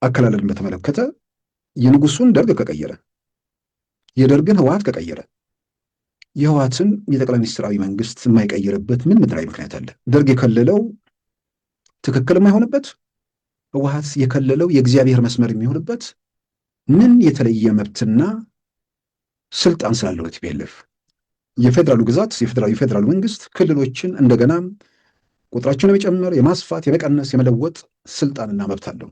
አከላለልን በተመለከተ የንጉሱን ደርግ ከቀየረ፣ የደርግን ህወሓት ከቀየረ የህወሓትን የጠቅላይ ሚኒስትራዊ መንግስት የማይቀይርበት ምን ምድራዊ ምክንያት አለ? ደርግ የከለለው ትክክል የማይሆንበት፣ ህወሓት የከለለው የእግዚአብሔር መስመር የሚሆንበት ምን የተለየ መብትና ስልጣን ስላለው ቲፒኤልኤፍ የፌዴራሉ ግዛት የፌዴራሉ መንግስት ክልሎችን እንደገና ቁጥራቸውን የመጨመር የማስፋት የመቀነስ የመለወጥ ስልጣንና መብት አለው።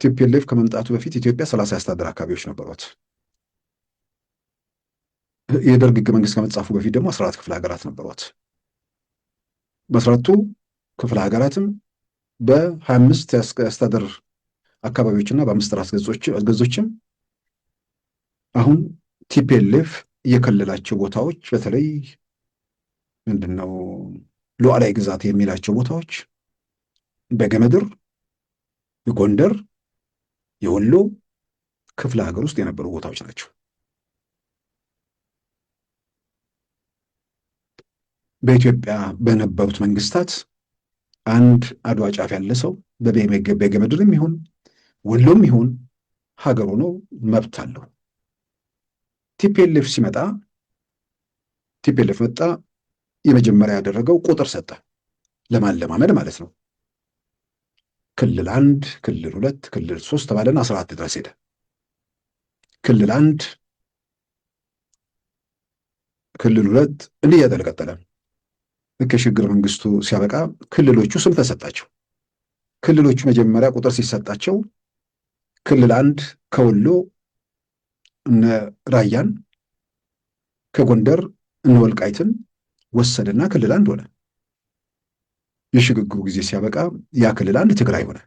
ቲፒኤልኤፍ ከመምጣቱ በፊት ኢትዮጵያ 30 የአስተዳደር አካባቢዎች ነበሯት። የደርግ ህገ መንግስት ከመጻፉ በፊት ደግሞ 14 ክፍለ ሀገራት ነበሯት። በ14ቱ ክፍለ ሀገራትም በ25 የአስተዳደር አካባቢዎችና በ5 ራስ ገዞችም አሁን ቲፒኤልኤፍ የከለላቸው ቦታዎች በተለይ ምንድነው ሉዓላዊ ግዛት የሚላቸው ቦታዎች በገመድር፣ የጎንደር፣ የወሎ ክፍለ ሀገር ውስጥ የነበሩ ቦታዎች ናቸው። በኢትዮጵያ በነበሩት መንግስታት አንድ አድዋ ጫፍ ያለ ሰው በገመድርም ይሁን ወሎም ይሁን ሀገር ሆኖ መብት አለው። ቲፒኤልኤፍ መጣ። የመጀመሪያ ያደረገው ቁጥር ሰጠ፣ ለማለማመድ ማለት ነው። ክልል 1፣ ክልል 2፣ ክልል 3 ተባለና 14 ድረስ ሄደ። ክልል 1፣ ክልል 2 እንዲህ እያለ ቀጠለ። ከሽግግር መንግስቱ ሲያበቃ ክልሎቹ ስም ተሰጣቸው። ክልሎቹ መጀመሪያ ቁጥር ሲሰጣቸው ክልል 1 ከወሎ እነ ራያን፣ ከጎንደር እነ ወልቃይትን ወሰደና ክልል 1 ሆነ። የሽግግሩ ጊዜ ሲያበቃ ያ ክልል 1 ትግራይ ሆነ።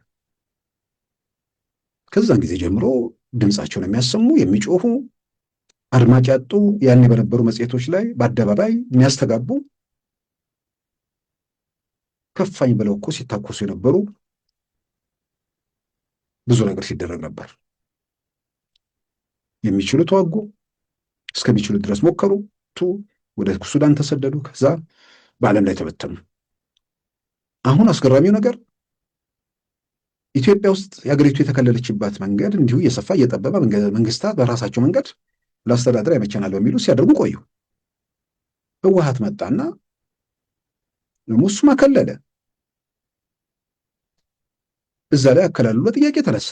ከዛን ጊዜ ጀምሮ ድምፃቸውን የሚያሰሙ የሚጮሁ አድማጭ ያጡ ያኔ በነበሩ መጽሔቶች ላይ በአደባባይ የሚያስተጋቡ ከፋኝ ብለው እኮ ሲታኮሱ የነበሩ ብዙ ነገር ሲደረግ ነበር። የሚችሉ ተዋጉ፣ እስከሚችሉ ድረስ ሞከሩ፣ ወደ ሱዳን ተሰደዱ፣ ከዛ በዓለም ላይ ተበተኑ። አሁን አስገራሚው ነገር ኢትዮጵያ ውስጥ የሀገሪቱ የተከለለችባት መንገድ እንዲሁ እየሰፋ እየጠበበ መንግስታት በራሳቸው መንገድ ለአስተዳደር ያመቸናል በሚሉ ሲያደርጉ ቆዩ። ህወሓት መጣና እሱም አከለለ። እዛ ላይ አከላሉ ጥያቄ ተነሳ።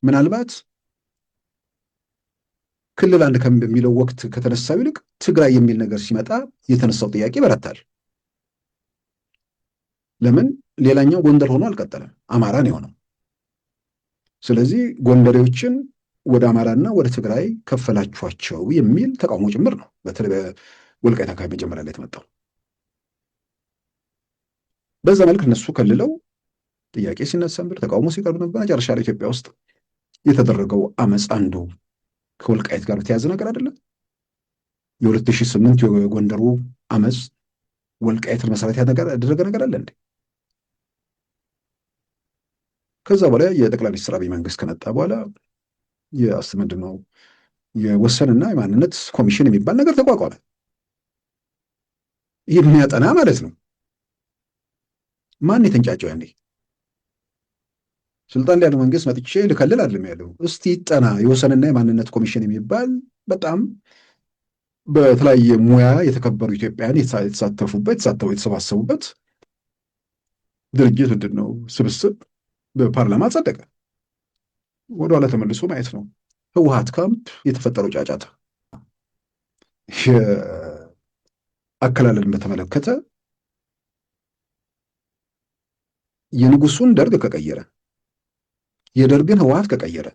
ምናልባት ክልል 1 ከሚለው ወቅት ከተነሳው ይልቅ ትግራይ የሚል ነገር ሲመጣ የተነሳው ጥያቄ በረታል። ለምን ሌላኛው ጎንደር ሆኖ አልቀጠለም፣ አማራ ነው የሆነው። ስለዚህ ጎንደሬዎችን ወደ አማራና ወደ ትግራይ ከፈላችኋቸው የሚል ተቃውሞ ጭምር ነው በተለይ በወልቃይት አካባቢ መጀመሪያ ላይ የተመጣው። በዛ መልክ እነሱ ከልለው ጥያቄ ሲነሳ ነበር፣ ተቃውሞ ሲቀርብ ነበር። መጨረሻ ላይ ኢትዮጵያ ውስጥ የተደረገው አመፅ አንዱ ከወልቃይት ጋር በተያዘ ነገር አይደለም። የ2008 የጎንደሩ አመፅ ወልቃይትን መሰረት ያደረገ ነገር አለ እንዴ? ከዛ በኋላ የጠቅላይ ሚኒስትር አብይ መንግስት ከመጣ በኋላ ምንድነው የወሰንና የማንነት ኮሚሽን የሚባል ነገር ተቋቋመ። ይህን የሚያጠና ማለት ነው። ማን የተንጫጨው ያኔ? ስልጣን ላይ ያለው መንግስት መጥቼ ልከልል አይደለም ያለው። እስቲ ይጠና የወሰንና የማንነት ኮሚሽን የሚባል በጣም በተለያየ ሙያ የተከበሩ ኢትዮጵያውያን የተሰባሰቡበት ድርጅት ምንድን ነው ስብስብ በፓርላማ ጸደቀ። ወደኋላ ተመልሶ ማየት ነው። ህወሓት ካምፕ የተፈጠረው ጫጫታ አከላለልን በተመለከተ የንጉሱን ደርግ ከቀየረ፣ የደርግን ህወሓት ከቀየረ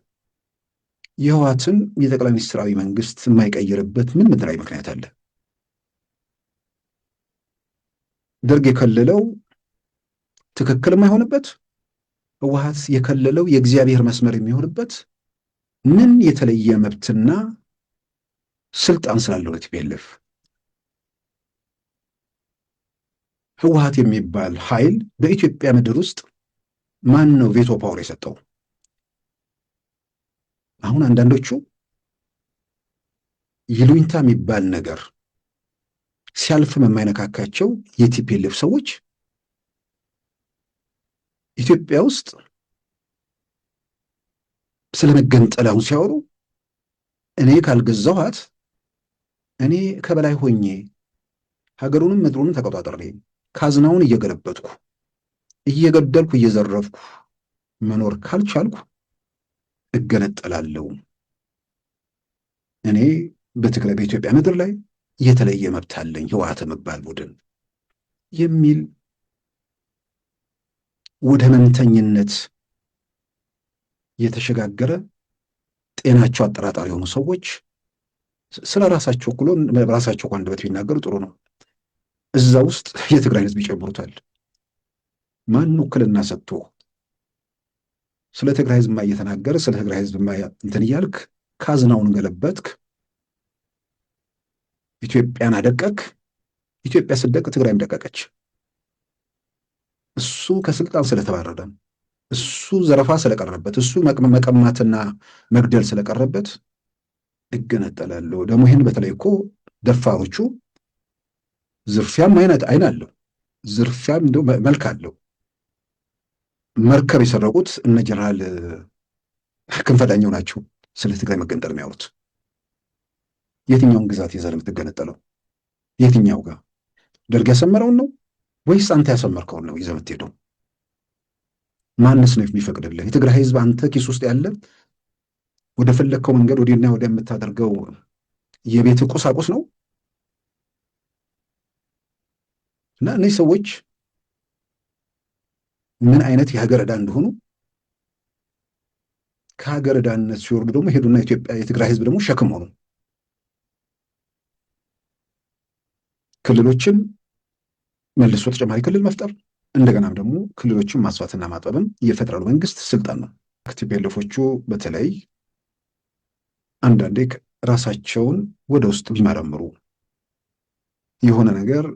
የህወሓትን የጠቅላይ ሚኒስትራዊ መንግስት የማይቀይርበት ምን ምድራዊ ምክንያት አለ? ደርግ የከለለው ትክክል የማይሆንበት፣ ህወሓት የከለለው የእግዚአብሔር መስመር የሚሆንበት ምን የተለየ መብትና ስልጣን ስላለው ቲፒኤልኤፍ? ህወሓት የሚባል ኃይል በኢትዮጵያ ምድር ውስጥ ማን ነው ቬቶ ፓወር የሰጠው? አሁን አንዳንዶቹ ይሉኝታ የሚባል ነገር ሲያልፍም የማይነካካቸው የቲፒኤልኤፍ ሰዎች ኢትዮጵያ ውስጥ ስለ መገንጠል አሁን ሲያወሩ እኔ ካልገዛኋት እኔ ከበላይ ሆኜ ሀገሩንም ምድሩንም ተቆጣጠሬ ካዝናውን እየገለበጥኩ እየገደልኩ እየዘረፍኩ መኖር ካልቻልኩ እገነጠላለሁ። እኔ በትግራይ በኢትዮጵያ ምድር ላይ የተለየ መብት አለኝ ህወሓት የሚባል ቡድን የሚል ወደ ህመምተኝነት የተሸጋገረ ጤናቸው አጠራጣሪ የሆኑ ሰዎች ስለ ራሳቸው እኩሎ ራሳቸው አንደበት ቢናገሩ ጥሩ ነው። እዛ ውስጥ የትግራይ ህዝብ ይጨምሩታል። ማን ውክልና ሰጥቶ ስለ ትግራይ ህዝብ እየተናገረ ስለ ትግራይ ህዝብ እንትን እያልክ ካዝናውን ገለበትክ፣ ኢትዮጵያን አደቀክ። ኢትዮጵያ ስደቅ ትግራይም ደቀቀች። እሱ ከስልጣን ስለተባረረ፣ እሱ ዘረፋ ስለቀረበት፣ እሱ መቀማትና መግደል ስለቀረበት እገነጠላለሁ። ደግሞ ይህን በተለይ እኮ ደፋሮቹ ዝርፊያም አይን አለው፣ ዝርፊያም እንደው መልክ አለው። መርከብ የሰረቁት እነ ጀነራል ክንፈ ዳኘው ናቸው ስለ ትግራይ መገንጠል የሚያወሩት። የትኛውን ግዛት ይዘህ የምትገነጠለው? የትኛው ጋር ደርግ ያሰመረውን ነው ወይስ አንተ ያሰመርከውን ነው ይዘህ የምትሄደው? ማንስ ነው የሚፈቅድልህ? የትግራይ ህዝብ አንተ ኪስ ውስጥ ያለ ወደ ፈለግከው መንገድ ወዲና ወዲያ የምታደርገው የቤት ቁሳቁስ ነው? እና እነዚህ ሰዎች ምን አይነት የሀገር ዕዳ እንደሆኑ ከሀገር ዕዳነት ሲወርዱ ደግሞ ሄዱና ኢትዮጵያ የትግራይ ህዝብ ደግሞ ሸክም ሆኑ። ክልሎችን መልሶ ተጨማሪ ክልል መፍጠር፣ እንደገናም ደግሞ ክልሎችን ማስፋትና ማጥበብም የፌደራል መንግስት ስልጣን ነው። ቲፒኤልኤፎቹ በተለይ አንዳንዴ ራሳቸውን ወደ ውስጥ ቢመረምሩ የሆነ ነገር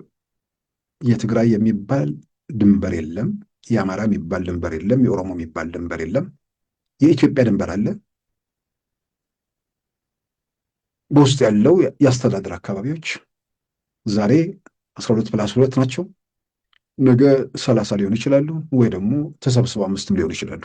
የትግራይ የሚባል ድንበር የለም፣ የአማራ የሚባል ድንበር የለም፣ የኦሮሞ የሚባል ድንበር የለም። የኢትዮጵያ ድንበር አለ። በውስጥ ያለው የአስተዳደር አካባቢዎች ዛሬ 12+2 ናቸው። ነገ 30 ሊሆኑ ይችላሉ፣ ወይ ደግሞ ተሰብስበው 5 ሊሆኑ ይችላሉ።